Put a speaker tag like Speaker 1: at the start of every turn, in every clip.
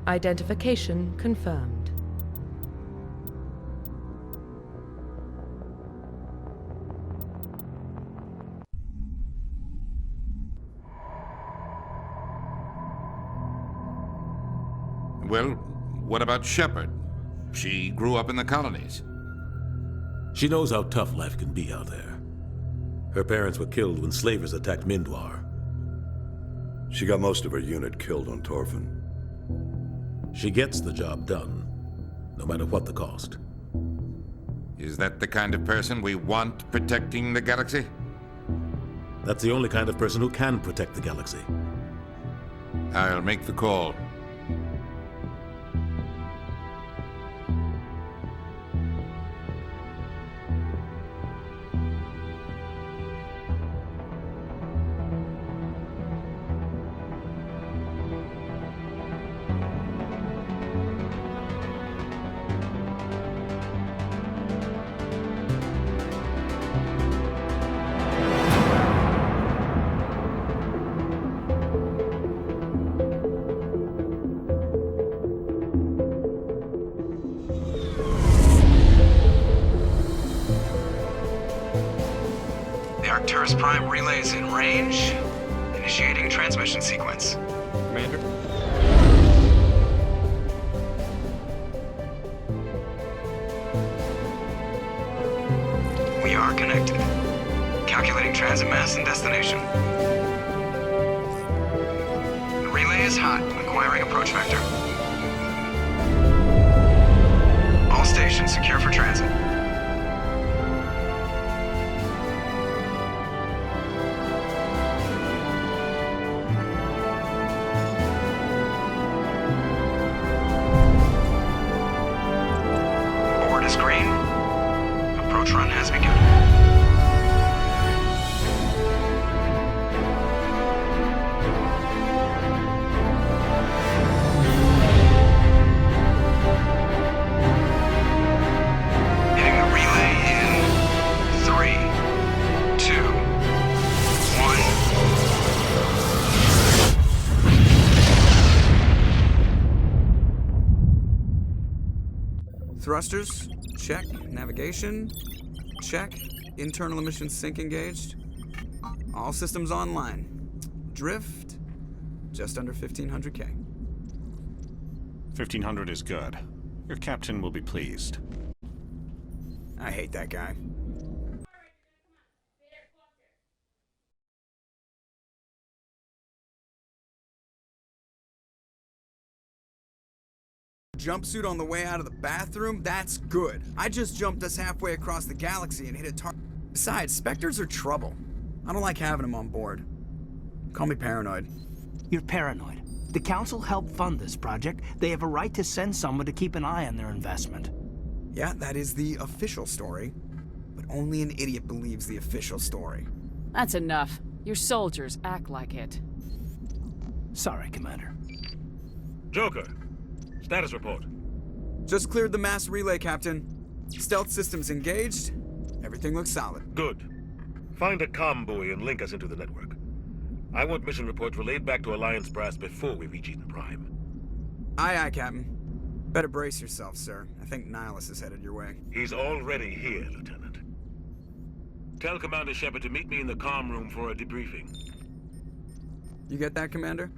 Speaker 1: Identification confirmed.
Speaker 2: Well, what about Shepard? She grew up in the colonies.
Speaker 3: She knows how tough life can be out there. Her parents were killed when slavers attacked Mindwar.
Speaker 4: She got most of her unit killed on Torfin.
Speaker 3: She gets the job done, no matter what the cost.
Speaker 2: Is that the kind of person we want protecting the galaxy?
Speaker 3: That's the only kind of person who can protect the galaxy.
Speaker 2: I'll make the call.
Speaker 5: Arcturus Prime relays in range. Initiating transmission sequence.
Speaker 6: Commander?
Speaker 5: We are connected. Calculating transit mass and destination. The relay is hot, acquiring approach vector. All stations secure for transit. Green. Approach run has begun. Hitting the relay in 3, 2, 1. Thrusters. Check. Navigation. Check. Internal emissions sync engaged. All systems online. Drift. Just under 1,500K.
Speaker 6: 1,500 is good. Your captain will be pleased.
Speaker 5: I hate that guy. Jumpsuit on the way out of the bathroom? That's good. I just jumped us halfway across the galaxy and hit a target. Besides, Spectres are trouble. I don't like having them on board. Call me paranoid.
Speaker 7: You're paranoid. The Council helped fund this project. They have a right to send someone to keep an eye on their investment.
Speaker 5: Yeah, that is the official story. But only an idiot believes the official story.
Speaker 8: That's enough. Your soldiers act like it.
Speaker 7: Sorry, Commander.
Speaker 3: Joker, status report.
Speaker 5: Just cleared the mass relay, Captain. Stealth systems engaged. Everything looks solid.
Speaker 3: Good. Find a comm buoy and link us into the network. I want mission reports relayed back to Alliance brass before we reach Eden Prime.
Speaker 5: Aye, aye, Captain. Better brace yourself, sir. I think Nihilus is headed your way.
Speaker 3: He's already here, Lieutenant. Tell Commander Shepard to meet me in the comm room for a debriefing.
Speaker 5: You get that, Commander?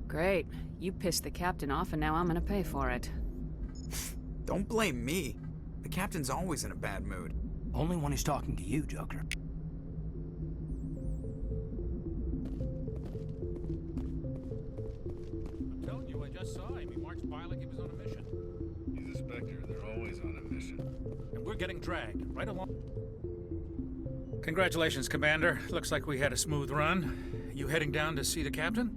Speaker 8: Great. You pissed the captain off and now I'm gonna pay for it.
Speaker 5: Don't blame me. The captain's always in a bad mood.
Speaker 7: Only when he's talking to you, Joker.
Speaker 9: I'm telling you, I just saw him. He marched by like he was on a mission.
Speaker 4: He's a Spectre. They're always on a mission.
Speaker 9: And we're getting dragged right along. Congratulations, Commander. Looks like we had a smooth run. You heading down to see the captain?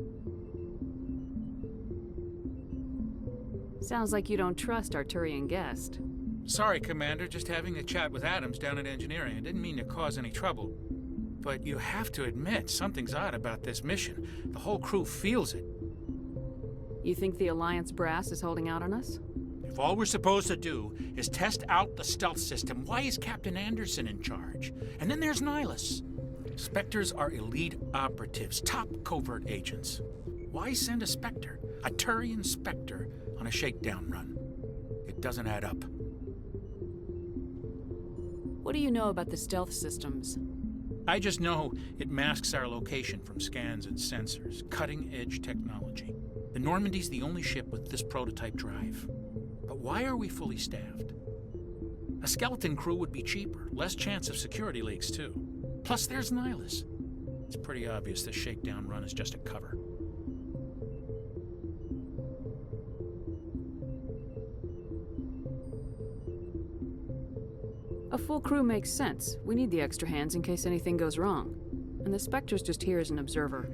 Speaker 8: Sounds like you don't trust our Turian guest.
Speaker 9: Sorry, Commander, just having a chat with Adams down at engineering. I didn't mean to cause any trouble. But you have to admit, something's odd about this mission. The whole crew feels it.
Speaker 8: You think the Alliance brass is holding out on us?
Speaker 9: If all we're supposed to do is test out the stealth system, why is Captain Anderson in charge? And then there's Nihilus. Spectres are elite operatives, top covert agents. Why send a Spectre, a Turian Spectre, on a shakedown run? It doesn't add up.
Speaker 8: What do you know about the stealth systems?
Speaker 9: I just know it masks our location from scans and sensors. Cutting-edge technology. The Normandy's the only ship with this prototype drive. But why are we fully staffed? A skeleton crew would be cheaper, less chance of security leaks too. Plus there's Nihilus. It's pretty obvious this shakedown run is just a cover.
Speaker 8: A full crew makes sense. We need the extra hands in case anything goes wrong. And the Spectre's just here as an observer.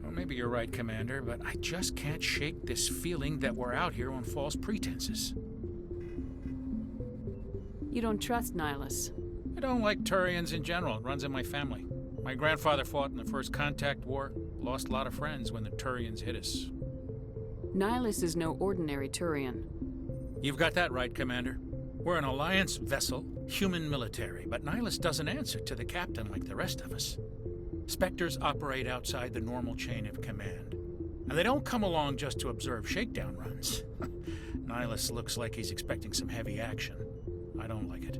Speaker 9: Well, maybe you're right, Commander, but I just can't shake this feeling that we're out here on false pretenses.
Speaker 8: You don't trust Nihilus.
Speaker 9: I don't like Turians in general. It runs in my family. My grandfather fought in the First Contact War, lost a lot of friends when the Turians hit us.
Speaker 8: Nihilus is no ordinary Turian.
Speaker 9: You've got that right, Commander. We're an Alliance vessel, human military, but Nihilus doesn't answer to the captain like the rest of us. Spectres operate outside the normal chain of command. And they don't come along just to observe shakedown runs. Nihilus looks like he's expecting some heavy action. I don't like it.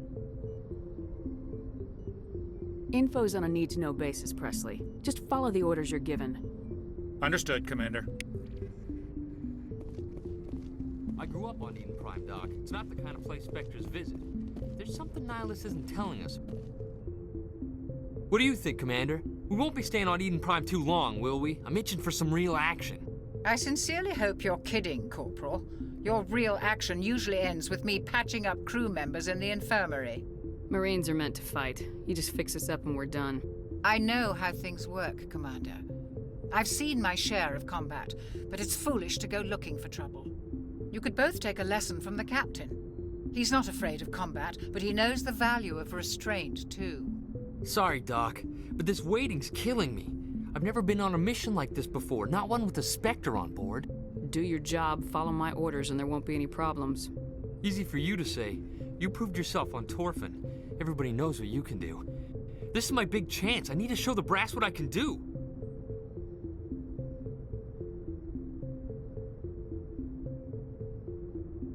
Speaker 8: Info's on a need-to-know basis, Presley. Just follow the orders you're given.
Speaker 9: Understood, Commander.
Speaker 1: I grew up on Eden Prime, Doc. It's not the kind of place Spectres visit. There's something Nihilus isn't telling us. What do you think, Commander? We won't be staying on Eden Prime too long, will we? I'm itching for some real action.
Speaker 10: I sincerely hope you're kidding, Corporal. Your real action usually ends with me patching up crew members in the infirmary.
Speaker 8: Marines are meant to fight. You just fix us up and we're done.
Speaker 10: I know how things work, Commander. I've seen my share of combat, but it's foolish to go looking for trouble. You could both take a lesson from the captain. He's not afraid of combat, but he knows the value of restraint, too.
Speaker 1: Sorry, Doc, but this waiting's killing me. I've never been on a mission like this before, not one with a Spectre on board.
Speaker 8: Do your job, follow my orders, and there won't be any problems.
Speaker 1: Easy for you to say. You proved yourself on Torfin. Everybody knows what you can do. This is my big chance. I need to show the brass what I can do.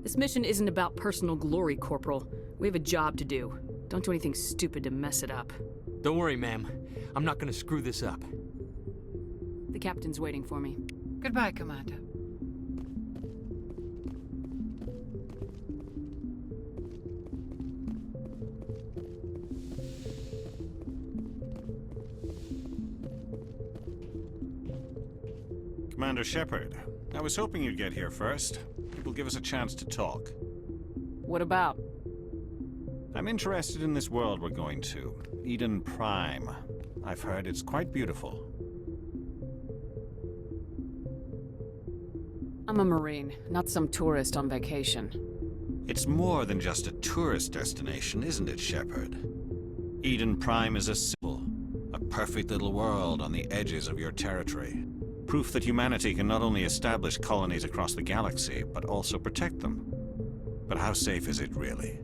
Speaker 8: This mission isn't about personal glory, Corporal. We have a job to do. Don't do anything stupid to mess it up.
Speaker 1: Don't worry, ma'am. I'm not gonna screw this up.
Speaker 8: The captain's waiting for me.
Speaker 10: Goodbye, Commander.
Speaker 6: Commander Shepard, I was hoping you'd get here first. It will give us a chance to talk.
Speaker 8: What about?
Speaker 6: I'm interested in this world we're going to, Eden Prime. I've heard it's quite beautiful.
Speaker 8: I'm a Marine, not some tourist on vacation.
Speaker 6: It's more than just a tourist destination, isn't it, Shepard? Eden Prime is a symbol, a perfect little world on the edges of your territory. Proof that humanity can not only establish colonies across the galaxy, but also protect them. But how safe is it, really?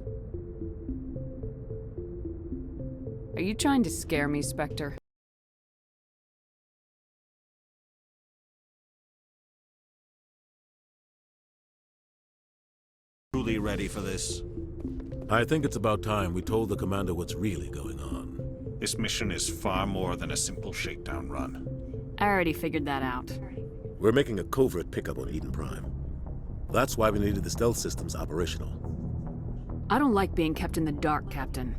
Speaker 8: Are you trying to scare me, Spectre?
Speaker 6: Truly ready for this?
Speaker 11: I think it's about time we told the commander what's really going on.
Speaker 6: This mission is far more than a simple shakedown run.
Speaker 8: I already figured that out.
Speaker 11: We're making a covert pickup on Eden Prime. That's why we needed the stealth systems operational.
Speaker 8: I don't like being kept in the dark, Captain.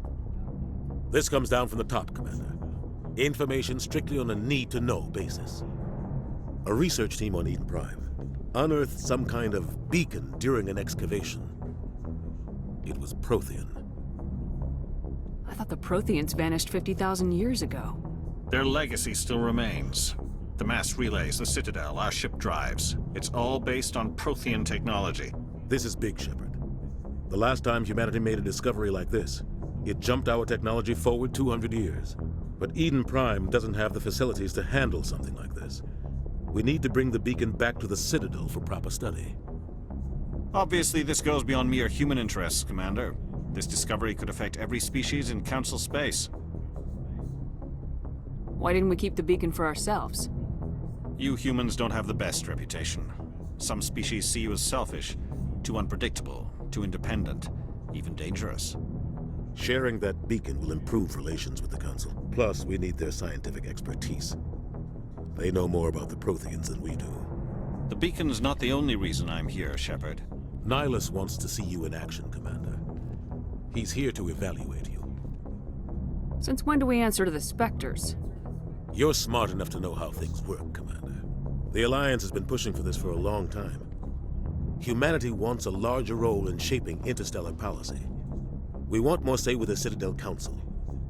Speaker 11: This comes down from the top, Commander. Information strictly on a need-to-know basis. A research team on Eden Prime unearthed some kind of beacon during an excavation. It was Prothean.
Speaker 8: I thought the Protheans vanished 50,000 years ago.
Speaker 6: Their legacy still remains. The mass relays, the Citadel, our ship drives. It's all based on Prothean technology.
Speaker 11: This is big, Shepard. The last time humanity made a discovery like this, it jumped our technology forward 200 years. But Eden Prime doesn't have the facilities to handle something like this. We need to bring the beacon back to the Citadel for proper study.
Speaker 6: Obviously, this goes beyond mere human interests, Commander. This discovery could affect every species in Council space.
Speaker 8: Why didn't we keep the beacon for ourselves?
Speaker 6: You humans don't have the best reputation. Some species see you as selfish, too unpredictable, too independent, even dangerous.
Speaker 11: Sharing that beacon will improve relations with the Council. Plus, we need their scientific expertise. They know more about the Protheans than we do.
Speaker 6: The beacon's not the only reason I'm here, Shepard.
Speaker 11: Nihilus wants to see you in action, Commander. He's here to evaluate you.
Speaker 8: Since when do we answer to the Spectres?
Speaker 11: You're smart enough to know how things work, Commander. The Alliance has been pushing for this for a long time. Humanity wants a larger role in shaping interstellar policy. We want more say with the Citadel Council.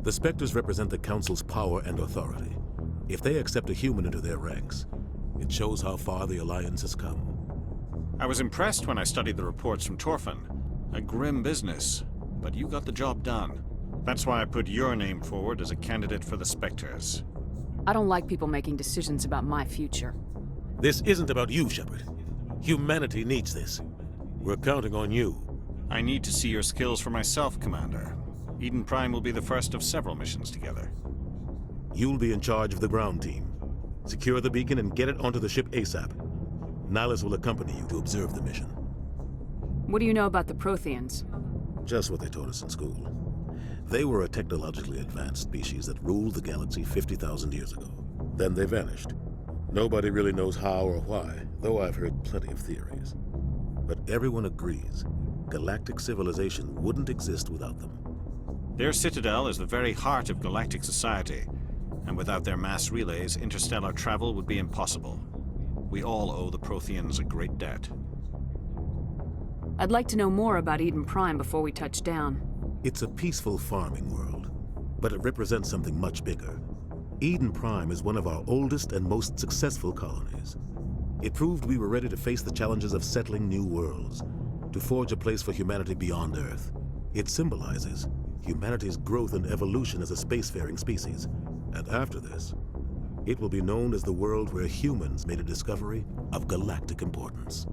Speaker 11: The Spectres represent the Council's power and authority. If they accept a human into their ranks, it shows how far the Alliance has come.
Speaker 6: I was impressed when I studied the reports from Torfan. A grim business, but you got the job done. That's why I put your name forward as a candidate for the Spectres.
Speaker 8: I don't like people making decisions about my future.
Speaker 11: This isn't about you, Shepard. Humanity needs this. We're counting on you.
Speaker 6: I need to see your skills for myself, Commander. Eden Prime will be the first of several missions together.
Speaker 11: You'll be in charge of the ground team. Secure the beacon and get it onto the ship ASAP. Nihilus will accompany you to observe the mission.
Speaker 8: What do you know about the Protheans?
Speaker 11: Just what they taught us in school. They were a technologically advanced species that ruled the galaxy 50,000 years ago. Then they vanished. Nobody really knows how or why, though I've heard plenty of theories. But everyone agrees galactic civilization wouldn't exist without them.
Speaker 6: Their citadel is the very heart of galactic society, and without their mass relays, interstellar travel would be impossible. We all owe the Protheans a great debt.
Speaker 8: I'd like to know more about Eden Prime before we touch down.
Speaker 11: It's a peaceful farming world, but it represents something much bigger. Eden Prime is one of our oldest and most successful colonies. It proved we were ready to face the challenges of settling new worlds, to forge a place for humanity beyond Earth. It symbolizes humanity's growth and evolution as a spacefaring species. And after this, it will be known as the world where humans made a discovery of galactic importance.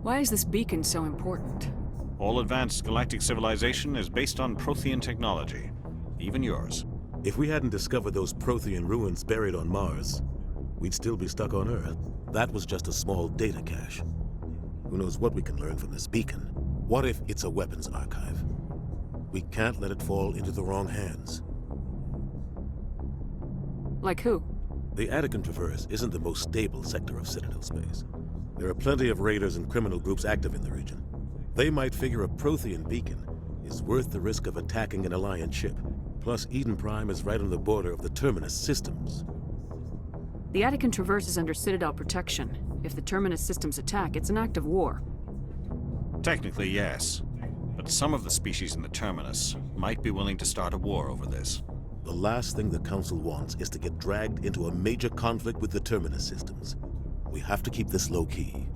Speaker 8: Why is this beacon so important?
Speaker 6: All advanced galactic civilization is based on Prothean technology, even yours.
Speaker 11: If we hadn't discovered those Prothean ruins buried on Mars, we'd still be stuck on Earth. That was just a small data cache. Who knows what we can learn from this beacon? What if it's a weapons archive? We can't let it fall into the wrong hands.
Speaker 8: Like who?
Speaker 11: The Attican Traverse isn't the most stable sector of Citadel space. There are plenty of raiders and criminal groups active in the region. They might figure a Prothean beacon is worth the risk of attacking an Alliance ship. Plus, Eden Prime is right on the border of the Terminus systems.
Speaker 8: The Attican Traverse is under Citadel protection. If the Terminus systems attack, it's an act of war.
Speaker 6: Technically, yes. But some of the species in the Terminus might be willing to start a war over this.
Speaker 11: The last thing the Council wants is to get dragged into a major conflict with the Terminus systems. We have to keep this low-key.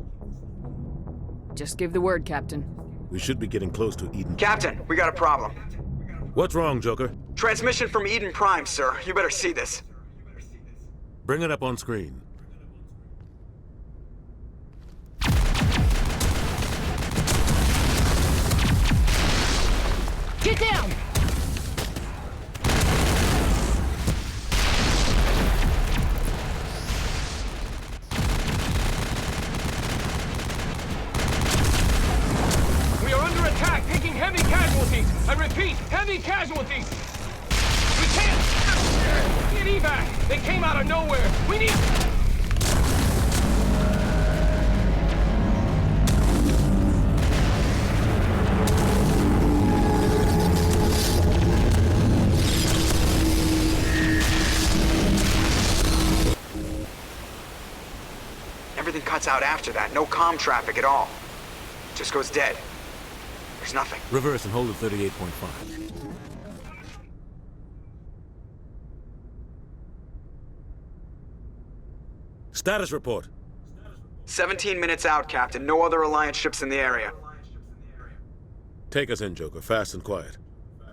Speaker 8: Just give the word, Captain.
Speaker 11: We should be getting close to Eden.
Speaker 5: Captain, we got a problem.
Speaker 11: What's wrong, Joker?
Speaker 5: Transmission from Eden Prime, sir. You better see this.
Speaker 11: Bring it up on screen.
Speaker 8: Get down!
Speaker 1: We are under attack, taking heavy casualties. I repeat, heavy casualties. We can't get evac. They came out of nowhere. We need...
Speaker 5: Everything cuts out after that. No comm traffic at all. Just goes dead. There's nothing.
Speaker 11: Reverse and hold at 38.5. Status report.
Speaker 5: 17 minutes out, Captain. No other Alliance ships in the area.
Speaker 11: Take us in, Joker, fast and quiet.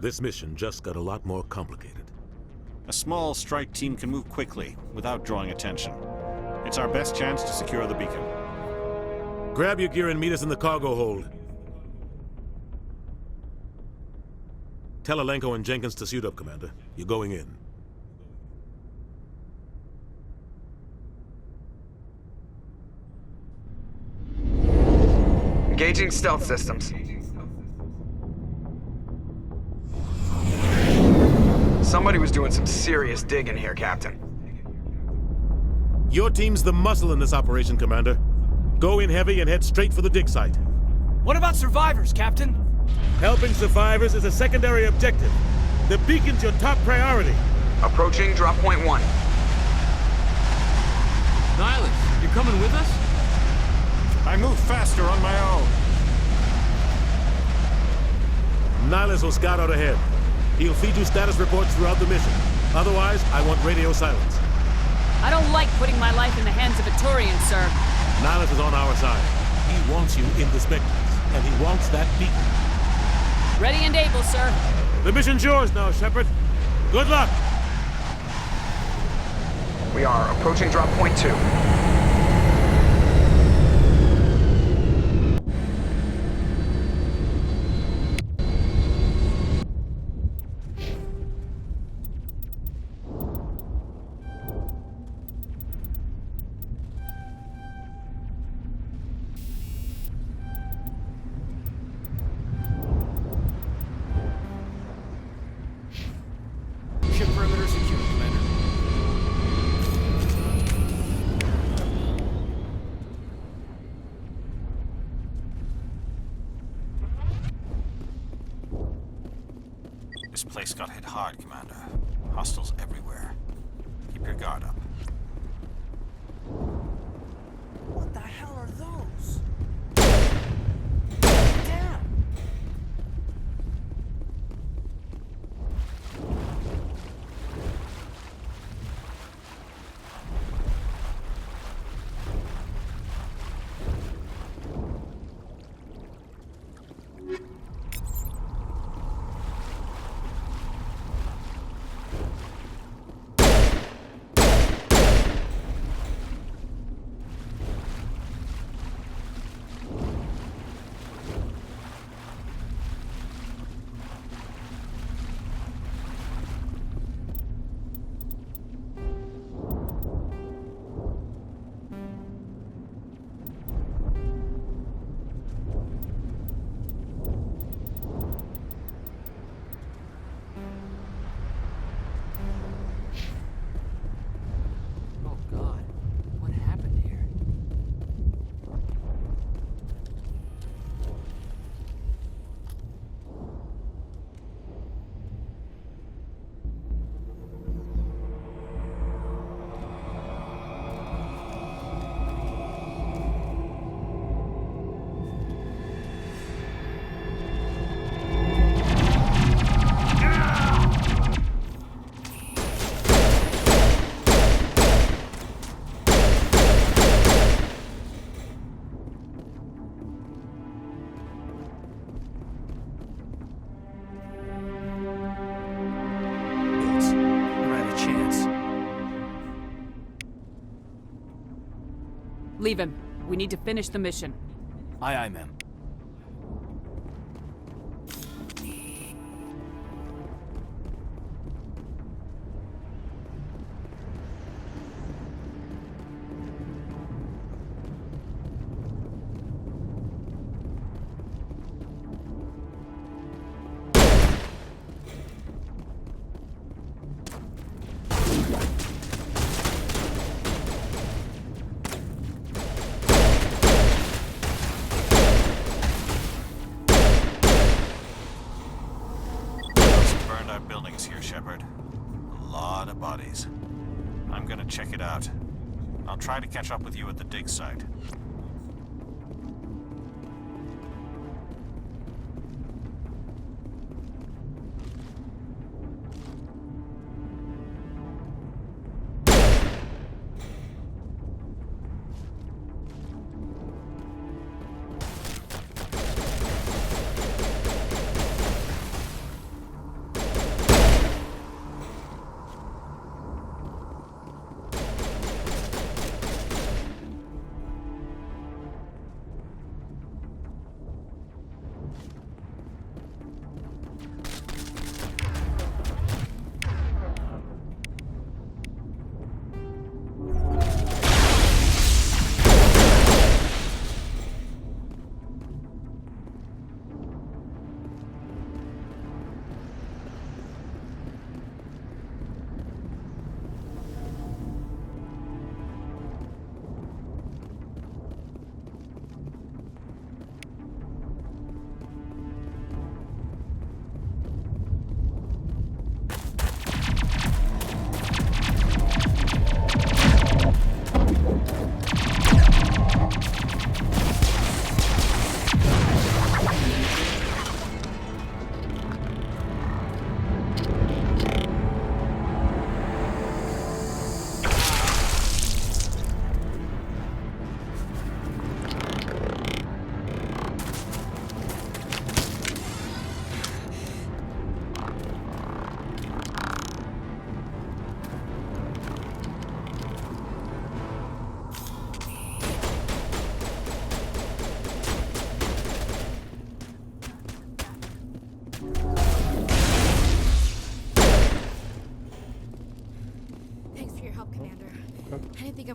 Speaker 11: This mission just got a lot more complicated.
Speaker 6: A small strike team can move quickly, without drawing attention. It's our best chance to secure the beacon.
Speaker 11: Grab your gear and meet us in the cargo hold. Tell Alenko and Jenkins to suit up, Commander. You're going in.
Speaker 5: Engaging stealth systems. Somebody was doing some serious digging here, Captain.
Speaker 11: Your team's the muscle in this operation, Commander. Go in heavy and head straight for the dig site.
Speaker 7: What about survivors, Captain?
Speaker 11: Helping survivors is a secondary objective. The beacon's your top priority.
Speaker 5: Approaching drop point 1.
Speaker 1: Nihilus, you're coming with us?
Speaker 6: I move faster on my own.
Speaker 11: Nihilus will scout out ahead. He'll feed you status reports throughout the mission. Otherwise, I want radio silence.
Speaker 8: I don't like putting my life in the hands of a Turian, sir.
Speaker 11: Nihilus is on our side.
Speaker 3: He wants you in the Spectres, and he wants that beacon.
Speaker 8: Ready and able, sir.
Speaker 11: The mission's yours now, Shepard. Good luck!
Speaker 5: We are approaching drop point 2.
Speaker 7: Ship perimeter secure, Commander.
Speaker 6: This place got hit hard, Commander. Hostiles everywhere. Keep your guard up.
Speaker 7: What the hell are those? Damn!
Speaker 1: Oh God, what happened here?
Speaker 7: Never had a chance.
Speaker 8: Leave him. We need to finish the mission.
Speaker 7: Aye, aye, ma'am.
Speaker 6: Burned out buildings here, Shepard. A lot of bodies. I'm gonna check it out. I'll try to catch up with you at the dig site.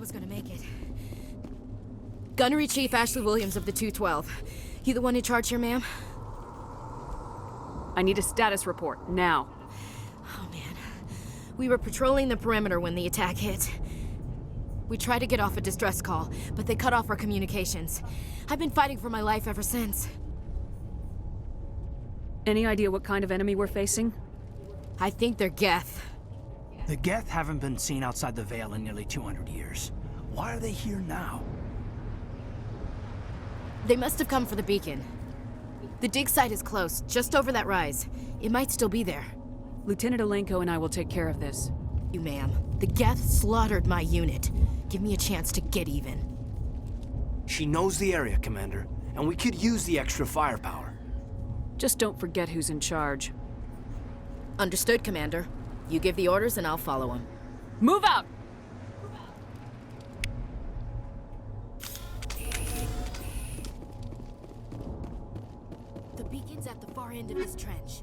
Speaker 12: was gonna make it. Gunnery Chief Ashley Williams of the 212. You the one in charge here, ma'am?
Speaker 8: I need a status report, now.
Speaker 12: Oh, man. We were patrolling the perimeter when the attack hit. We tried to get off a distress call, but they cut off our communications. I've been fighting for my life ever since.
Speaker 8: Any idea what kind of enemy we're facing?
Speaker 12: I think they're Geth.
Speaker 7: The Geth haven't been seen outside the Veil in nearly 200 years. Why are they here now?
Speaker 12: They must have come for the beacon. The dig site is close, just over that rise. It might still be there.
Speaker 8: Lieutenant Alenko and I will take care of this.
Speaker 12: You, ma'am. The Geth slaughtered my unit. Give me a chance to get even.
Speaker 7: She knows the area, Commander, and we could use the extra firepower.
Speaker 8: Just don't forget who's in charge.
Speaker 12: Understood, Commander. You give the orders and I'll follow them.
Speaker 8: Move out!
Speaker 12: The beacon's at the far end of this trench.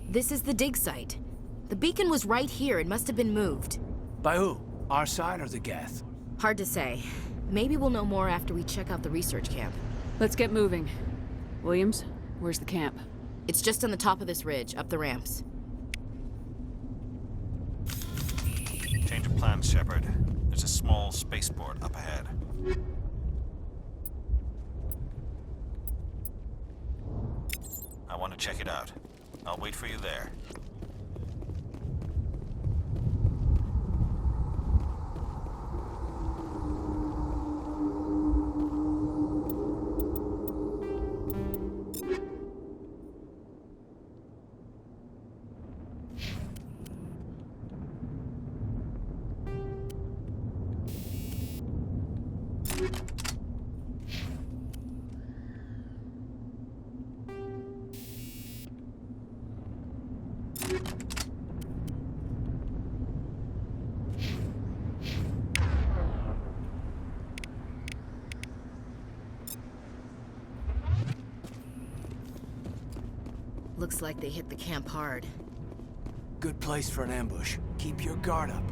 Speaker 12: This is the dig site. The beacon was right here. It must have been moved.
Speaker 7: By who? Our side or the Geth?
Speaker 12: Hard to say. Maybe we'll know more after we check out the research camp.
Speaker 8: Let's get moving. Williams, where's the camp?
Speaker 12: It's just on the top of this ridge, up the ramps.
Speaker 6: Change of plans, Shepard. There's a small spaceport up ahead. I want to check it out. I'll wait for you there.
Speaker 12: Looks like they hit the camp hard.
Speaker 7: Good place for an ambush. Keep your guard up.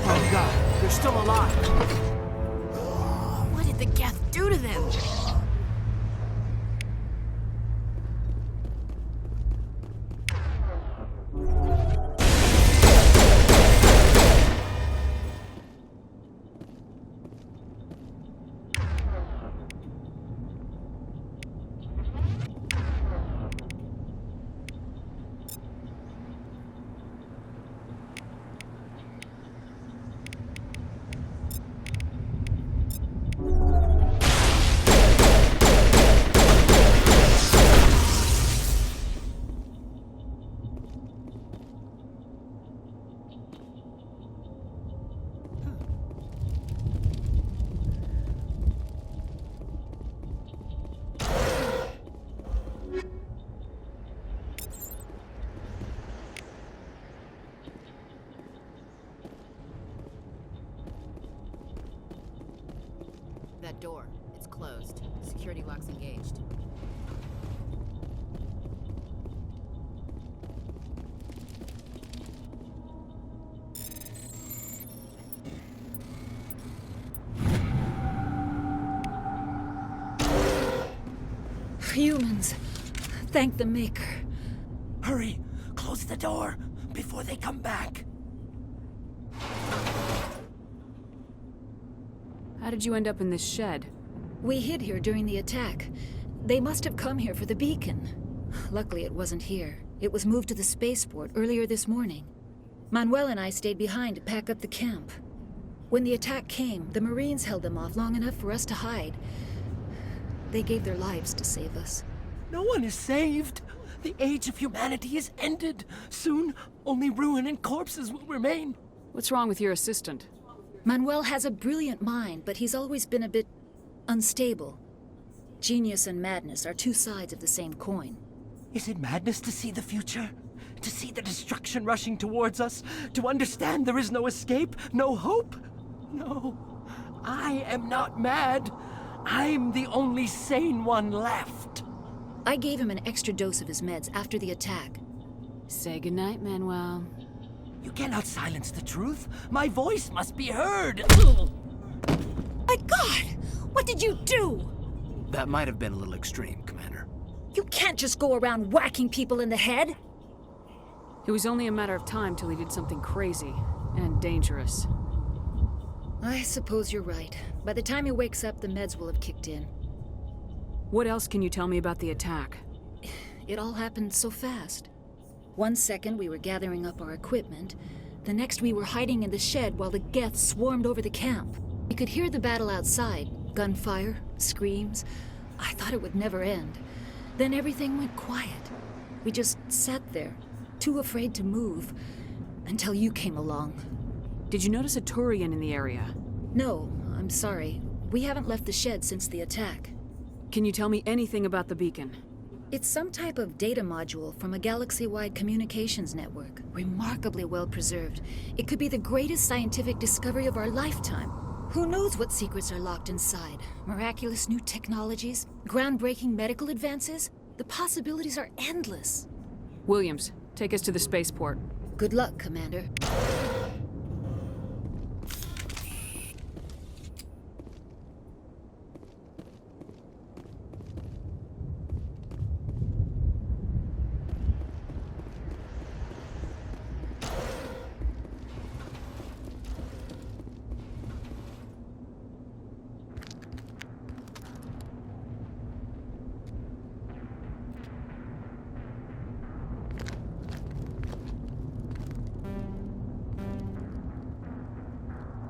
Speaker 7: Oh God, they're still alive!
Speaker 12: What did the Geth do to them? that door. It's closed. Security lock's engaged.
Speaker 13: Humans. Thank the Maker.
Speaker 7: Hurry! Close the door before they come back.
Speaker 8: How did you end up in this shed?
Speaker 13: We hid here during the attack. They must have come here for the beacon. Luckily, it wasn't here. It was moved to the spaceport earlier this morning. Manuel and I stayed behind to pack up the camp. When the attack came, the Marines held them off long enough for us to hide. They gave their lives to save us.
Speaker 7: No one is saved. The age of humanity is ended. Soon, only ruin and corpses will remain.
Speaker 8: What's wrong with your assistant?
Speaker 13: Manuel has a brilliant mind, but he's always been a bit unstable. Genius and madness are two sides of the same coin.
Speaker 7: Is it madness to see the future? To see the destruction rushing towards us? To understand there is no escape? No hope? No. I am not mad. I'm the only sane one left.
Speaker 13: I gave him an extra dose of his meds after the attack.
Speaker 8: Say goodnight, Manuel.
Speaker 7: You cannot silence the truth. My voice must be heard.
Speaker 13: My God! What did you do?
Speaker 7: That might have been a little extreme, Commander.
Speaker 13: You can't just go around whacking people in the head.
Speaker 8: It was only a matter of time till he did something crazy and dangerous.
Speaker 13: I suppose you're right. By the time he wakes up, the meds will have kicked in.
Speaker 8: What else can you tell me about the attack?
Speaker 13: It all happened so fast. 1 second we were gathering up our equipment. The next we were hiding in the shed while the Geth swarmed over the camp. We could hear the battle outside. Gunfire, screams. I thought it would never end. Then everything went quiet. We just sat there, too afraid to move, until you came along.
Speaker 8: Did you notice a Turian in the area?
Speaker 13: No, I'm sorry. We haven't left the shed since the attack.
Speaker 8: Can you tell me anything about the beacon?
Speaker 13: It's some type of data module from a galaxy-wide communications network. Remarkably well preserved. It could be the greatest scientific discovery of our lifetime. Who knows what secrets are locked inside? Miraculous new technologies? Groundbreaking medical advances? The possibilities are endless.
Speaker 8: Williams, take us to the spaceport.
Speaker 13: Good luck, Commander.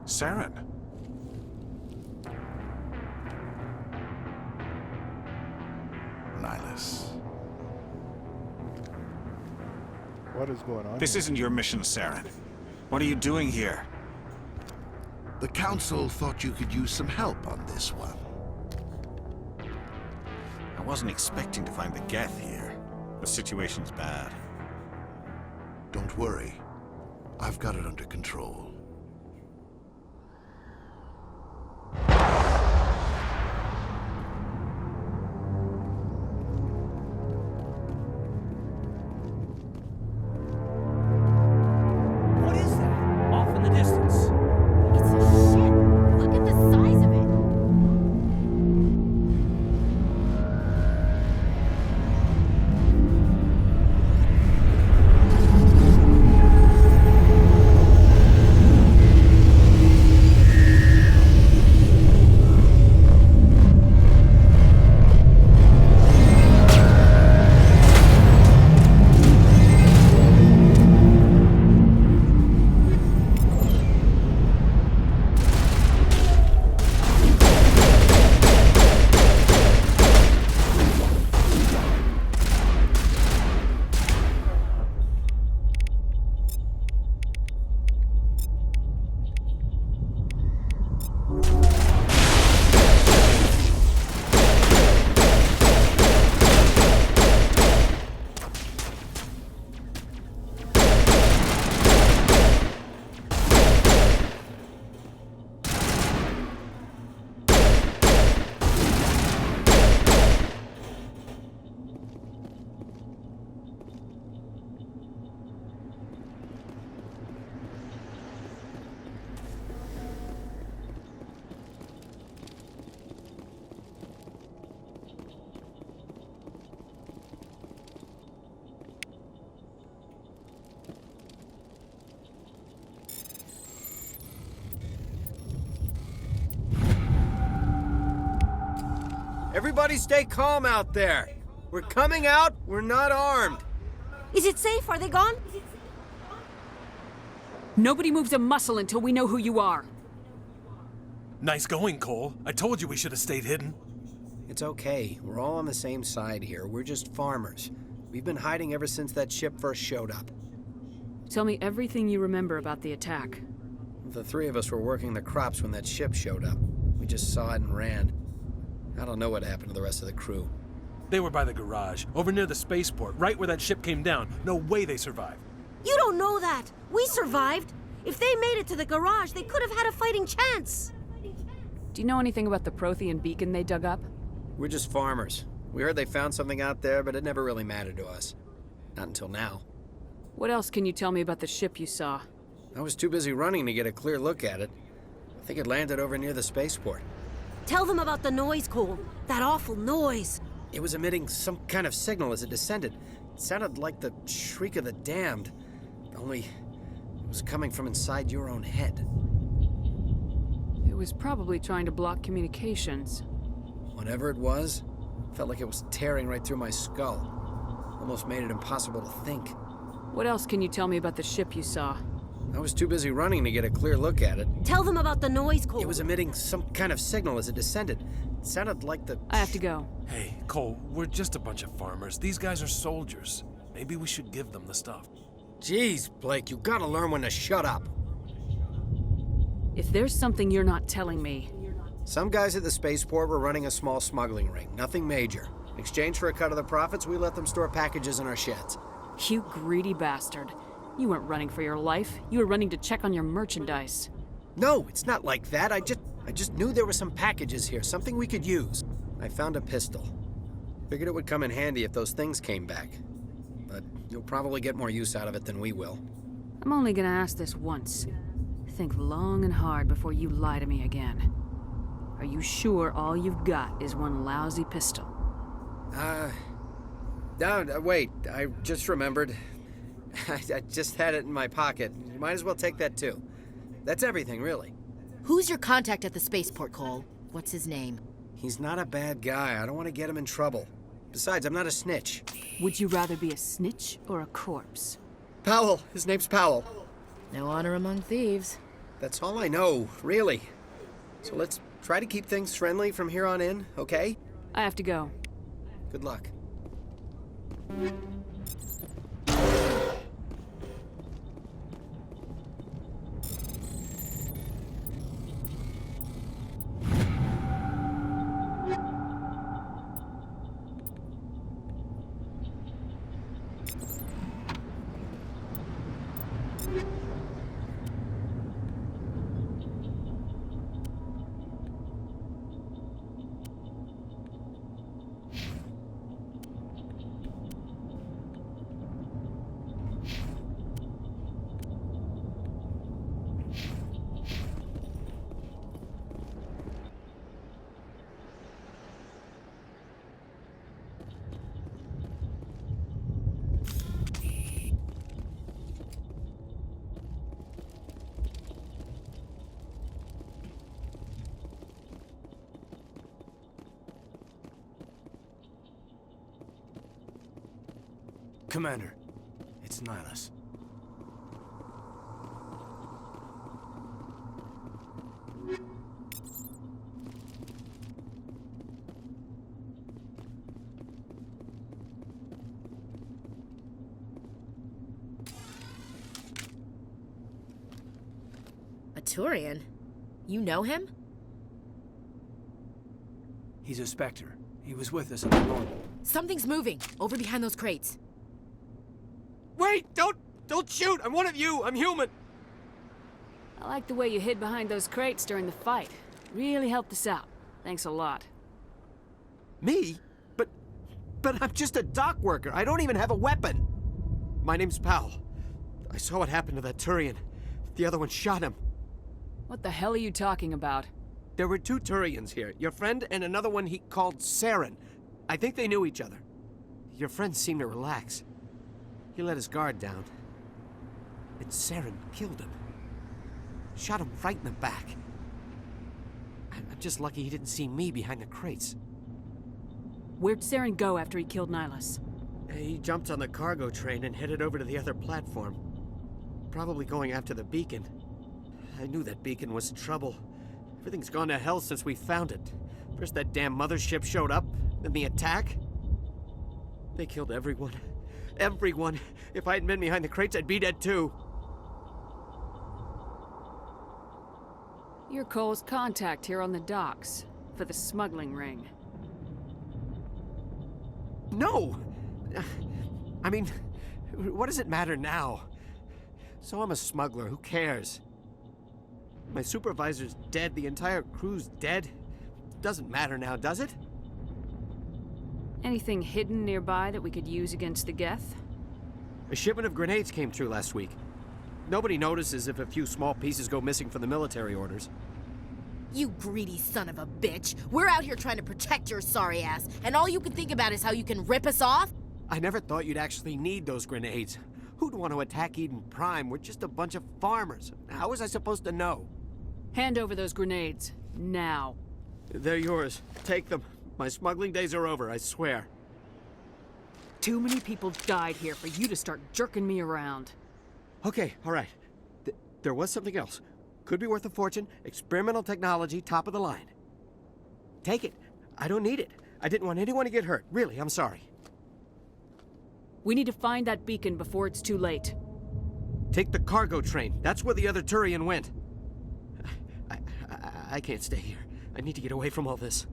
Speaker 6: Saren.
Speaker 14: Nihilus.
Speaker 15: What is going on?
Speaker 6: This isn't your mission, Saren. What are you doing here?
Speaker 14: The Council thought you could use some help on this one.
Speaker 6: I wasn't expecting to find the Geth here. The situation's bad.
Speaker 14: Don't worry. I've got it under control.
Speaker 7: Everybody stay calm out there. We're coming out, we're not armed.
Speaker 16: Is it safe? Are they gone?
Speaker 8: Nobody moves a muscle until we know who you are.
Speaker 17: Nice going, Cole. I told you we should have stayed hidden.
Speaker 7: It's okay. We're all on the same side here. We're just farmers. We've been hiding ever since that ship first showed up.
Speaker 8: Tell me everything you remember about the attack.
Speaker 7: The three of us were working the crops when that ship showed up. We just saw it and ran. I don't know what happened to the rest of the crew.
Speaker 17: They were by the garage, over near the spaceport, right where that ship came down. No way they survived.
Speaker 16: You don't know that. We survived. If they made it to the garage, they could have had a fighting chance.
Speaker 8: Do you know anything about the Prothean beacon they dug up?
Speaker 7: We're just farmers. We heard they found something out there, but it never really mattered to us. Not until now.
Speaker 8: What else can you tell me about the ship you saw?
Speaker 7: I was too busy running to get a clear look at it. I think it landed over near the spaceport.
Speaker 16: Tell them about the noise, Cole. That awful noise.
Speaker 7: It was emitting some kind of signal as it descended. It sounded like the shriek of the damned. Only it was coming from inside your own head.
Speaker 8: It was probably trying to block communications.
Speaker 7: Whatever it was, felt like it was tearing right through my skull. Almost made it impossible to think.
Speaker 8: What else can you tell me about the ship you saw?
Speaker 7: I was too busy running to get a clear look at it.
Speaker 16: Tell them about the noise, Cole.
Speaker 7: It was emitting some kind of signal as it descended. It sounded like the...
Speaker 8: I have to go.
Speaker 17: Hey, Cole, we're just a bunch of farmers. These guys are soldiers. Maybe we should give them the stuff.
Speaker 7: Jeez, Blake, you gotta learn when to shut up.
Speaker 8: If there's something you're not telling me...
Speaker 7: Some guys at the spaceport were running a small smuggling ring. Nothing major. In exchange for a cut of the profits, we let them store packages in our sheds.
Speaker 8: You greedy bastard. You weren't running for your life. You were running to check on your merchandise.
Speaker 7: No, it's not like that. I just knew there were some packages here, something we could use. I found a pistol. Figured it would come in handy if those things came back. But you'll probably get more use out of it than we will.
Speaker 8: I'm only gonna ask this once. Think long and hard before you lie to me again. Are you sure all you've got is one lousy pistol?
Speaker 7: No, wait. I just remembered. I just had it in my pocket. You might as well take that too. That's everything, really.
Speaker 12: Who's your contact at the spaceport, Cole? What's his name?
Speaker 7: He's not a bad guy. I don't want to get him in trouble. Besides, I'm not a snitch.
Speaker 8: Would you rather be a snitch or a corpse?
Speaker 7: Powell. His name's Powell.
Speaker 12: No honor among thieves.
Speaker 7: That's all I know, really. So let's try to keep things friendly from here on in, okay?
Speaker 8: I have to go.
Speaker 7: Good luck. Commander, it's Nihilus.
Speaker 12: A Turian? You know him?
Speaker 18: He's a Spectre. He was with us on the normal.
Speaker 12: Something's moving, over behind those crates.
Speaker 7: Wait! Don't shoot! I'm one of you! I'm human!
Speaker 8: I like the way you hid behind those crates during the fight. Really helped us out. Thanks a lot.
Speaker 7: Me? But I'm just a dock worker. I don't even have a weapon. My name's Powell. I saw what happened to that Turian. The other one shot him.
Speaker 8: What the hell are you talking about?
Speaker 7: There were two Turians here. Your friend and another one he called Saren. I think they knew each other. Your friend seemed to relax. He let his guard down. And Saren killed him. Shot him right in the back. I'm just lucky he didn't see me behind the crates.
Speaker 8: Where'd Saren go after he killed Nihilus?
Speaker 7: He jumped on the cargo train and headed over to the other platform. Probably going after the beacon. I knew that beacon was in trouble. Everything's gone to hell since we found it. First that damn mothership showed up, then the attack. They killed everyone. Everyone. If I hadn't been behind the crates, I'd be dead too.
Speaker 8: You're Cole's contact here on the docks, for the smuggling ring.
Speaker 7: No! I mean, what does it matter now? So I'm a smuggler, who cares? My supervisor's dead, the entire crew's dead. Doesn't matter now, does it?
Speaker 8: Anything hidden nearby that we could use against the Geth?
Speaker 7: A shipment of grenades came through last week. Nobody notices if a few small pieces go missing from the military orders.
Speaker 12: You greedy son of a bitch. We're out here trying to protect your sorry ass, and all you can think about is how you can rip us off?
Speaker 7: I never thought you'd actually need those grenades. Who'd want to attack Eden Prime? We're just a bunch of farmers. How was I supposed to know?
Speaker 8: Hand over those grenades. Now.
Speaker 7: They're yours. Take them. My smuggling days are over, I swear.
Speaker 8: Too many people died here for you to start jerking me around.
Speaker 7: Okay, all right. There was something else. Could be worth a fortune. Experimental technology, top of the line. Take it. I don't need it. I didn't want anyone to get hurt. Really, I'm sorry.
Speaker 8: We need to find that beacon before it's too late.
Speaker 7: Take the cargo train. That's where the other Turian went. I can't stay here. I need to get away from all this.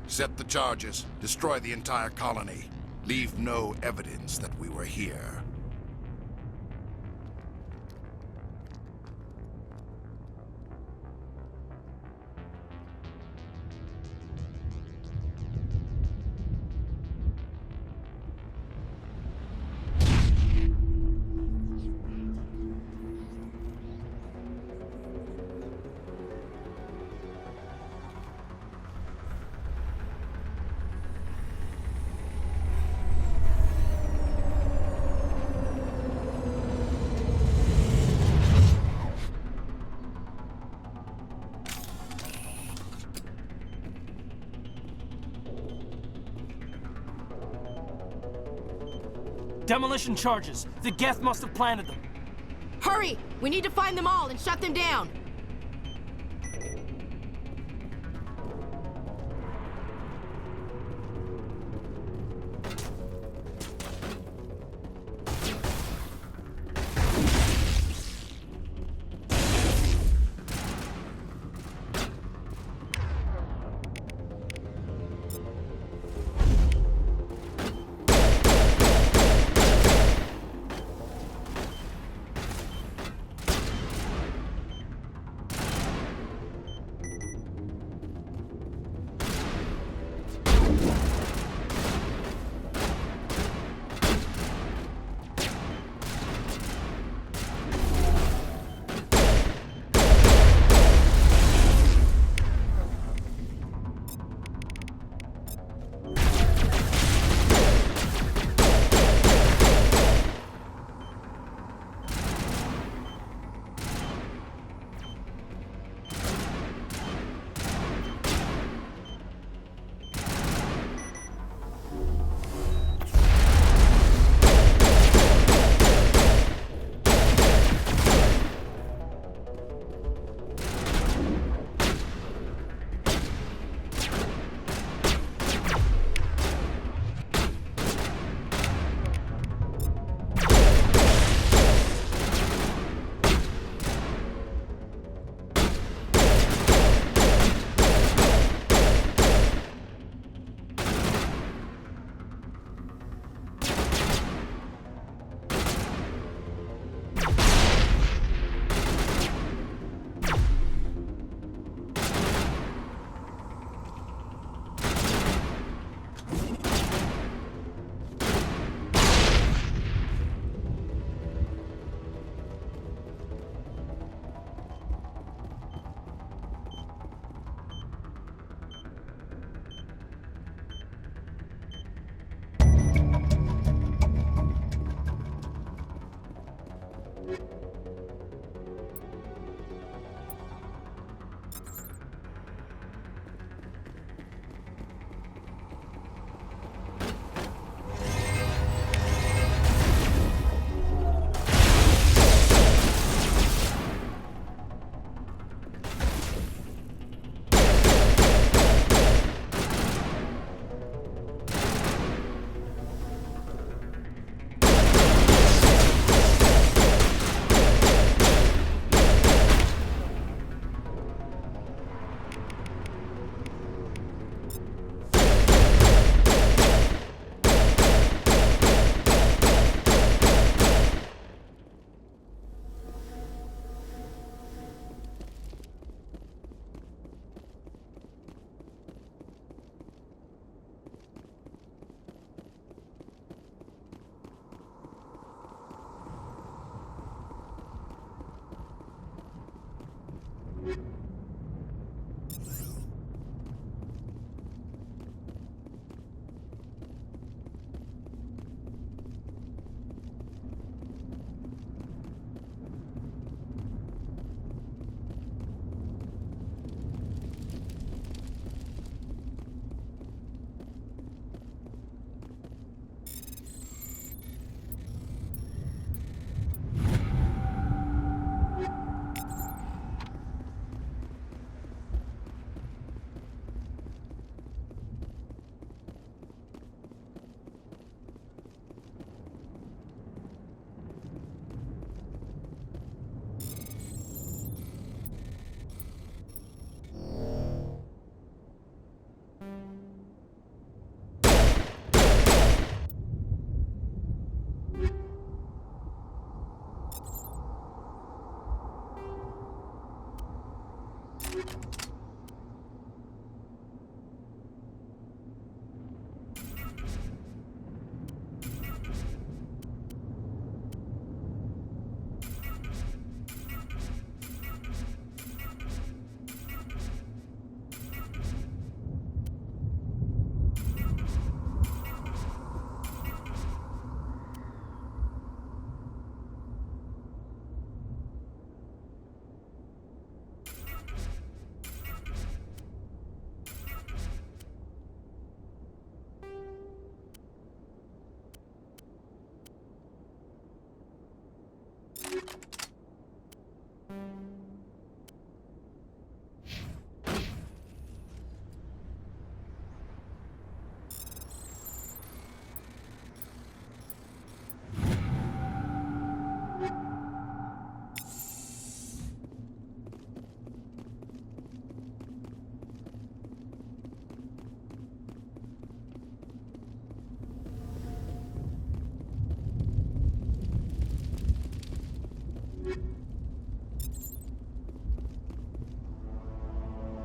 Speaker 14: Set the charges. Destroy the entire colony. Leave no evidence that we were here.
Speaker 18: Demolition charges. The Geth must have planted them.
Speaker 12: Hurry! We need to find them all and shut them down!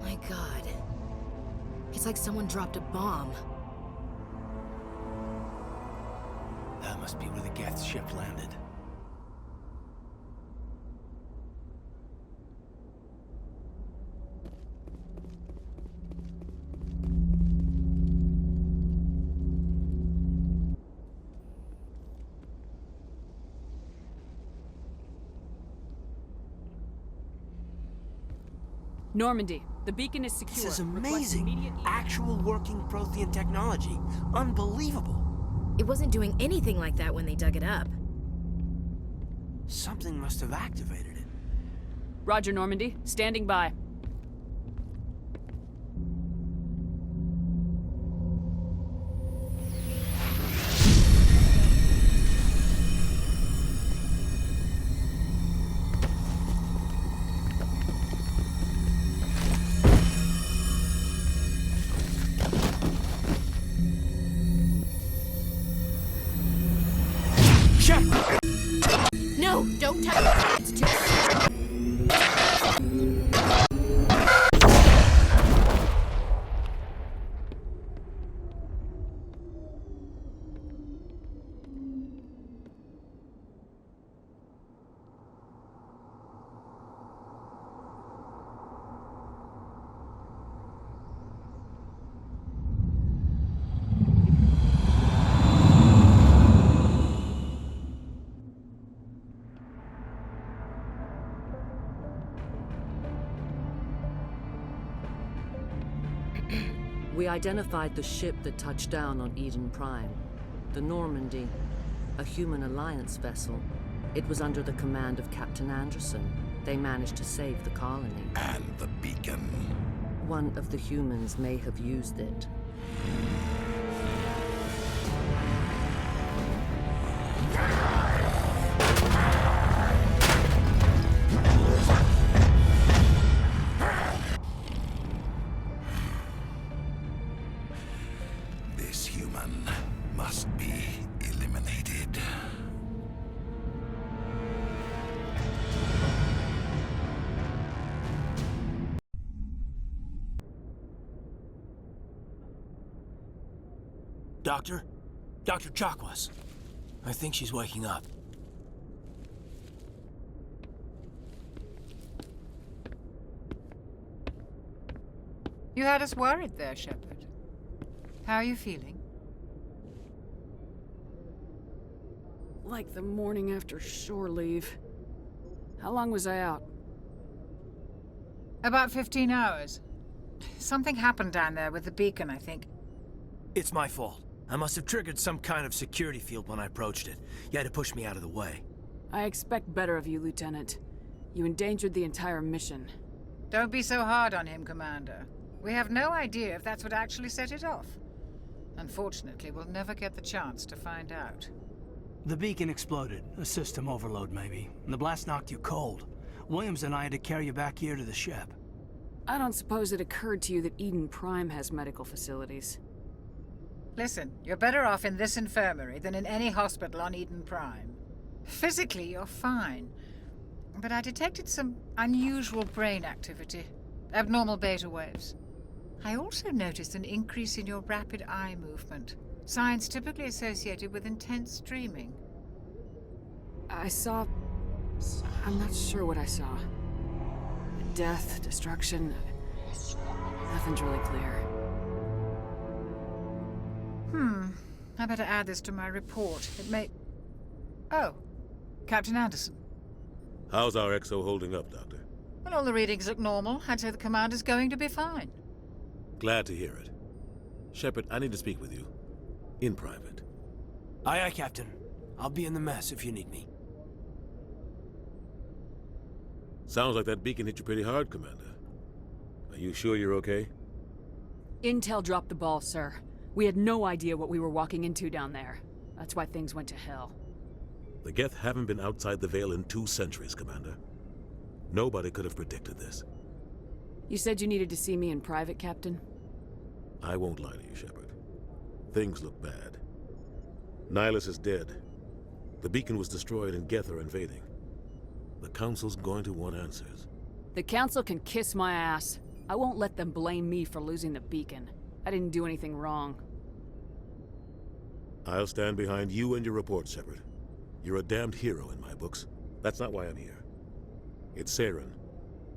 Speaker 12: My God. It's like someone dropped a bomb.
Speaker 18: That must be where the Geth's ship landed.
Speaker 8: Normandy, the beacon is secure.
Speaker 7: This is
Speaker 8: Request
Speaker 7: amazing.
Speaker 8: immediate-
Speaker 7: Actual working Prothean technology. Unbelievable.
Speaker 12: It wasn't doing anything like that when they dug it up.
Speaker 7: Something must have activated it.
Speaker 8: Roger, Normandy. Standing by.
Speaker 12: No, don't touch it. It's too...
Speaker 19: We identified the ship that touched down on Eden Prime. The Normandy, a human alliance vessel. It was under the command of Captain Anderson. They managed to save the colony.
Speaker 14: And the beacon.
Speaker 19: One of the humans may have used it.
Speaker 14: This human must be eliminated.
Speaker 18: Doctor? Dr. Chakwas. I think she's waking up.
Speaker 10: You had us worried there, Shepard. How are you feeling?
Speaker 8: Like the morning after shore leave. How long was I out?
Speaker 10: About 15 hours. Something happened down there with the beacon, I think.
Speaker 18: It's my fault. I must have triggered some kind of security field when I approached it. You had to push me out of the way.
Speaker 8: I expect better of you, Lieutenant. You endangered the entire mission.
Speaker 10: Don't be so hard on him, Commander. We have no idea if that's what actually set it off. Unfortunately, we'll never get the chance to find out.
Speaker 20: The beacon exploded. A system overload, maybe. And the blast knocked you cold. Williams and I had to carry you back here to the ship.
Speaker 8: I don't suppose it occurred to you that Eden Prime has medical facilities.
Speaker 10: Listen, you're better off in this infirmary than in any hospital on Eden Prime. Physically, you're fine. But I detected some unusual brain activity. Abnormal beta waves. I also noticed an increase in your rapid eye movement. Signs typically associated with intense dreaming.
Speaker 8: I saw... I'm not sure what I saw. Death, destruction... Nothing's really clear.
Speaker 10: I better add this to my report. It may... Oh, Captain Anderson.
Speaker 11: How's our XO holding up, Doctor?
Speaker 10: Well, all the readings look normal. I'd say the commander's going to be fine.
Speaker 11: Glad to hear it. Shepard, I need to speak with you. In private.
Speaker 20: Aye, aye, Captain. I'll be in the mess if you need me.
Speaker 11: Sounds like that beacon hit you pretty hard, Commander. Are you sure you're okay?
Speaker 8: Intel dropped the ball, sir. We had no idea what we were walking into down there. That's why things went to hell.
Speaker 11: The Geth haven't been outside the Veil in 2 centuries, Commander. Nobody could have predicted this.
Speaker 8: You said you needed to see me in private, Captain?
Speaker 11: I won't lie to you, Shepard. Things look bad. Nihilus is dead. The beacon was destroyed and Geth are invading. The Council's going to want answers.
Speaker 8: The Council can kiss my ass. I won't let them blame me for losing the beacon. I didn't do anything wrong.
Speaker 11: I'll stand behind you and your report, Shepard. You're a damned hero in my books. That's not why I'm here. It's Saren,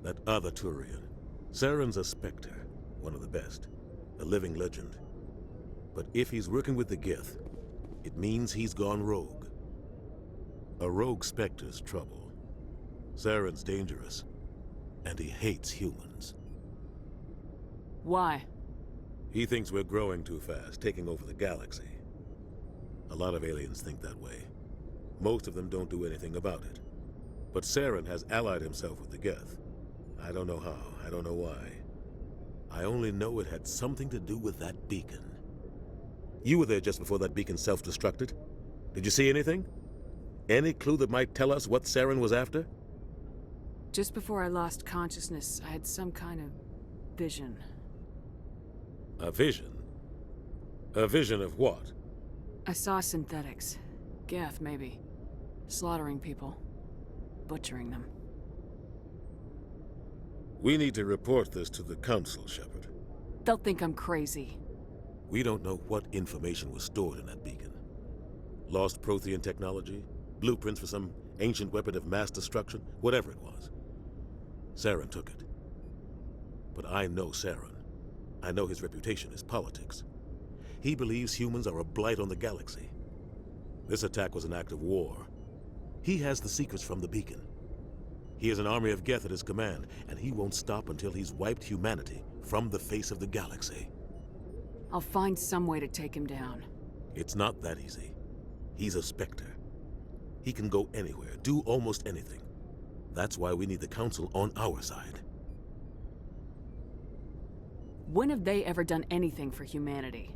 Speaker 11: that other Turian. Saren's a Spectre, one of the best. A living legend. But if he's working with the Geth, it means he's gone rogue. A rogue Spectre's trouble. Saren's dangerous, and he hates humans.
Speaker 8: Why?
Speaker 11: He thinks we're growing too fast, taking over the galaxy. A lot of aliens think that way. Most of them don't do anything about it. But Saren has allied himself with the Geth. I don't know how, I don't know why. I only know it had something to do with that beacon. You were there just before that beacon self-destructed. Did you see anything? Any clue that might tell us what Saren was after?
Speaker 8: Just before I lost consciousness, I had some kind of vision.
Speaker 11: A vision? A vision of what?
Speaker 8: I saw synthetics. Geth, maybe. Slaughtering people. Butchering them.
Speaker 11: We need to report this to the Council, Shepard.
Speaker 8: They'll think I'm crazy.
Speaker 11: We don't know what information was stored in that beacon. Lost Prothean technology? Blueprints for some ancient weapon of mass destruction? Whatever it was. Saren took it. But I know Saren. I know his reputation is politics. He believes humans are a blight on the galaxy. This attack was an act of war. He has the secrets from the beacon. He has an army of Geth at his command, and he won't stop until he's wiped humanity from the face of the galaxy.
Speaker 8: I'll find some way to take him down.
Speaker 11: It's not that easy. He's a Spectre. He can go anywhere, do almost anything. That's why we need the Council on our side.
Speaker 8: When have they ever done anything for humanity?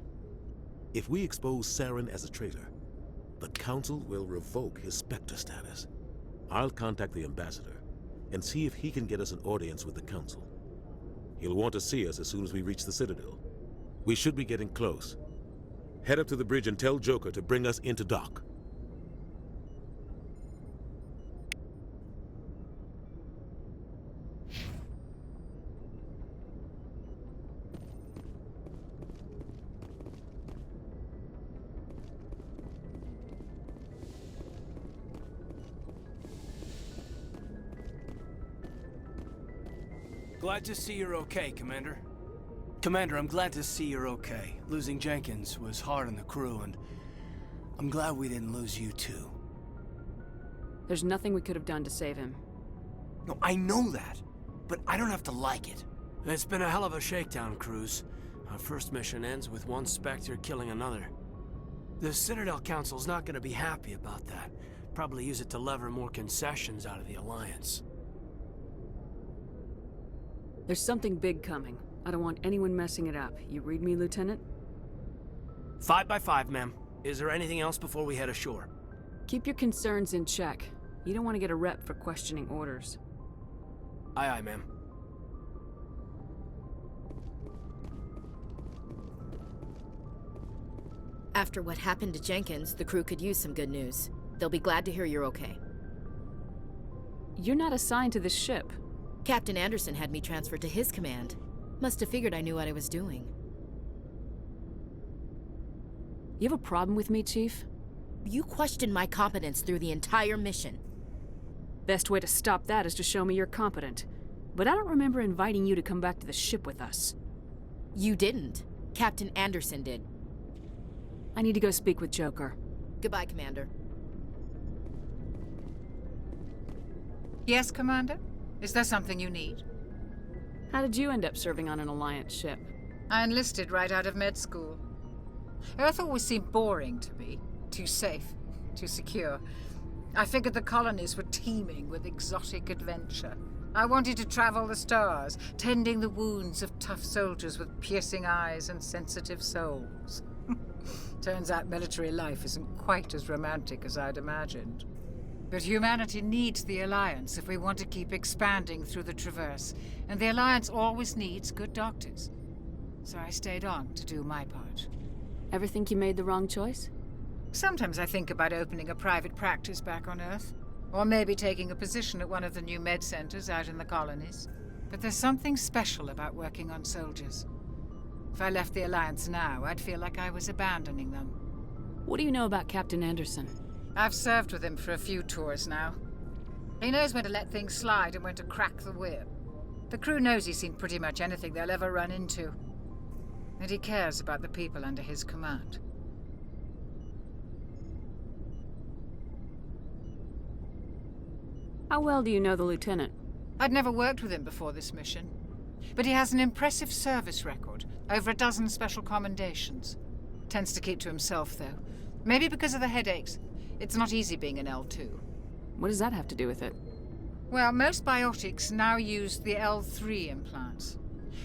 Speaker 11: If we expose Saren as a traitor, the Council will revoke his Spectre status. I'll contact the Ambassador and see if he can get us an audience with the Council. He'll want to see us as soon as we reach the Citadel. We should be getting close. Head up to the bridge and tell Joker to bring us into dock.
Speaker 20: Glad to see you're okay, Commander. Commander, I'm glad to see you're okay. Losing Jenkins was hard on the crew, and I'm glad we didn't lose you too.
Speaker 8: There's nothing we could have done to save him.
Speaker 20: No, I know that, but I don't have to like it. It's been a hell of a shakedown, Cruz. Our first mission ends with one Spectre killing another. The Citadel Council's not gonna be happy about that. Probably use it to lever more concessions out of the Alliance.
Speaker 8: There's something big coming. I don't want anyone messing it up. You read me, Lieutenant?
Speaker 20: 5 by 5, ma'am. Is there anything else before we head ashore?
Speaker 8: Keep your concerns in check. You don't want to get a rep for questioning orders.
Speaker 20: Aye, aye, ma'am.
Speaker 12: After what happened to Jenkins, the crew could use some good news. They'll be glad to hear you're okay.
Speaker 8: You're not assigned to this ship.
Speaker 12: Captain Anderson had me transferred to his command. Must have figured I knew what I was doing.
Speaker 8: You have a problem with me, Chief?
Speaker 12: You questioned my competence through the entire mission.
Speaker 8: Best way to stop that is to show me you're competent. But I don't remember inviting you to come back to the ship with us.
Speaker 12: You didn't. Captain Anderson did.
Speaker 8: I need to go speak with Joker.
Speaker 12: Goodbye, Commander.
Speaker 10: Yes, Commander? Is there something you need?
Speaker 8: How did you end up serving on an Alliance ship?
Speaker 10: I enlisted right out of med school. Earth always seemed boring to me. Too safe, too secure. I figured the colonies were teeming with exotic adventure. I wanted to travel the stars, tending the wounds of tough soldiers with piercing eyes and sensitive souls. Turns out military life isn't quite as romantic as I'd imagined. But humanity needs the Alliance if we want to keep expanding through the Traverse, and the Alliance always needs good doctors. So I stayed on to do my part.
Speaker 8: Ever think you made the wrong choice?
Speaker 10: Sometimes I think about opening a private practice back on Earth, or maybe taking a position at one of the new med centers out in the colonies. But there's something special about working on soldiers. If I left the Alliance now, I'd feel like I was abandoning them.
Speaker 8: What do you know about Captain Anderson?
Speaker 10: I've served with him for a few tours now. He knows when to let things slide and when to crack the whip. The crew knows he's seen pretty much anything they'll ever run into. And he cares about the people under his command.
Speaker 8: How well do you know the Lieutenant?
Speaker 10: I'd never worked with him before this mission. But he has an impressive service record, over a dozen special commendations. Tends to keep to himself, though. Maybe because of the headaches. It's not easy being an L2.
Speaker 8: What does that have to do with it?
Speaker 10: Well, most biotics now use the L3 implants.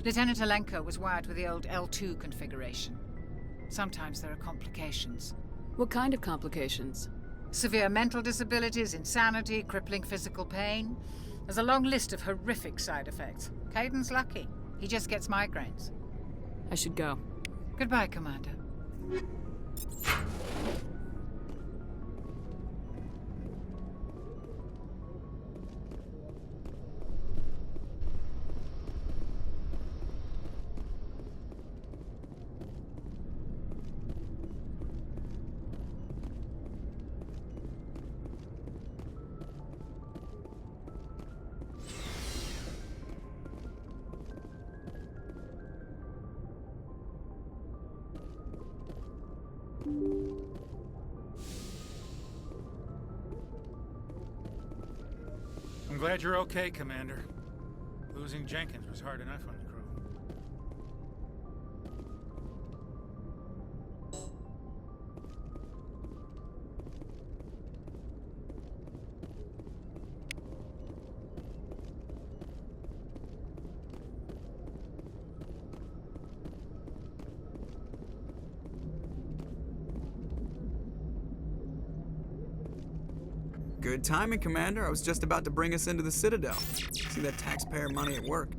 Speaker 10: Lieutenant Alenko was wired with the old L2 configuration. Sometimes there are complications.
Speaker 8: What kind of complications?
Speaker 10: Severe mental disabilities, insanity, crippling physical pain. There's a long list of horrific side effects. Caden's lucky. He just gets migraines.
Speaker 8: I should go.
Speaker 10: Goodbye, Commander.
Speaker 9: I'm glad you're okay, Commander. Losing Jenkins was hard enough on the crew.
Speaker 5: Good timing, Commander. I was just about to bring us into the Citadel. See that taxpayer money at work.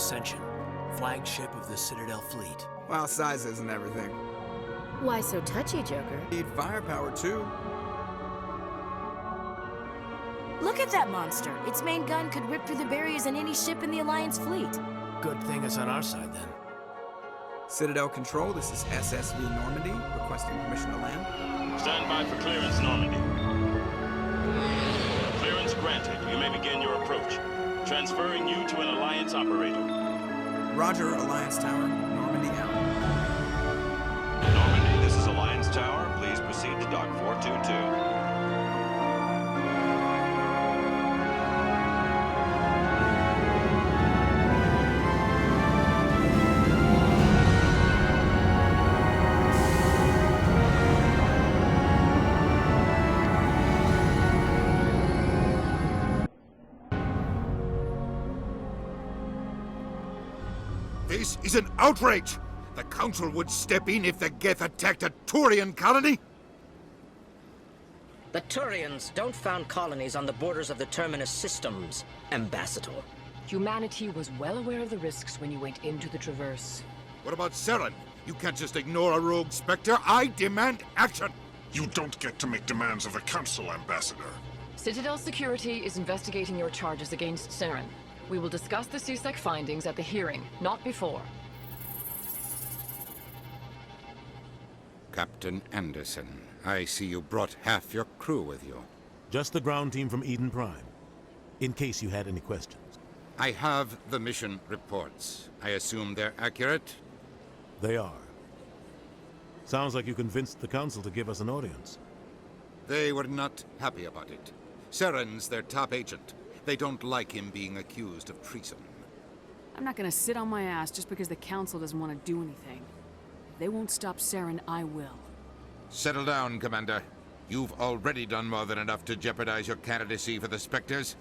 Speaker 18: Ascension, flagship of the Citadel fleet.
Speaker 5: Well, size isn't everything.
Speaker 12: Why so touchy, Joker?
Speaker 5: Need firepower, too.
Speaker 12: Look at that monster. Its main gun could rip through the barriers in any ship in the Alliance fleet.
Speaker 18: Good thing it's on our side, then.
Speaker 5: Citadel Control, this is SSV Normandy, requesting permission to land.
Speaker 21: Stand by for clearance, Normandy. Clearance granted. You may begin your approach. Transferring you to an Alliance operator.
Speaker 5: Roger, Alliance Tower. Normandy out.
Speaker 22: Normandy, this is Alliance Tower. Please proceed to Dock 422.
Speaker 2: This is an outrage! The Council would step in if the Geth attacked a Turian colony?
Speaker 23: The Turians don't found colonies on the borders of the Terminus systems, Ambassador.
Speaker 24: Humanity was well aware of the risks when you went into the Traverse.
Speaker 2: What about Seren? You can't just ignore a rogue Spectre. I demand action!
Speaker 25: You don't get to make demands of the Council, Ambassador.
Speaker 24: Citadel Security is investigating your charges against Seren. We will discuss the CSEC findings at the hearing, not before.
Speaker 2: Captain Anderson, I see you brought half your crew with you.
Speaker 11: Just the ground team from Eden Prime, in case you had any questions.
Speaker 2: I have the mission reports. I assume they're accurate?
Speaker 11: They are. Sounds like you convinced the Council to give us an audience.
Speaker 2: They were not happy about it. Seren's their top agent. They don't like him being accused of treason.
Speaker 8: I'm not gonna sit on my ass just because the Council doesn't want to do anything. If they won't stop Seren, I will.
Speaker 2: Settle down, Commander. You've already done more than enough to jeopardize your candidacy for the Spectres.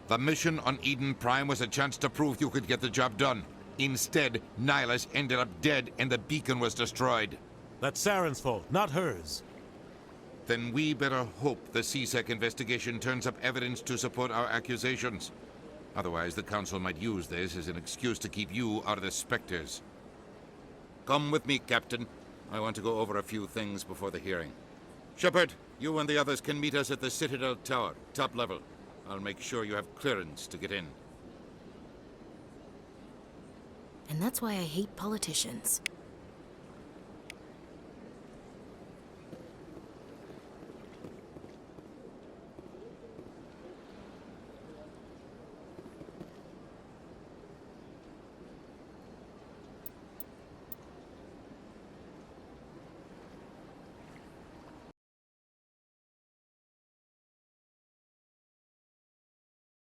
Speaker 2: The mission on Eden Prime was a chance to prove you could get the job done. Instead, Nihilus ended up dead and the beacon was destroyed.
Speaker 11: That's Saren's fault, not hers.
Speaker 2: Then we better hope the CSEC investigation turns up evidence to support our accusations. Otherwise, the Council might use this as an excuse to keep you out of the Spectres. Come with me, Captain. I want to go over a few things before the hearing. Shepard, you and the others can meet us at the Citadel Tower, top level. I'll make sure you have clearance to get in.
Speaker 12: And that's why I hate politicians.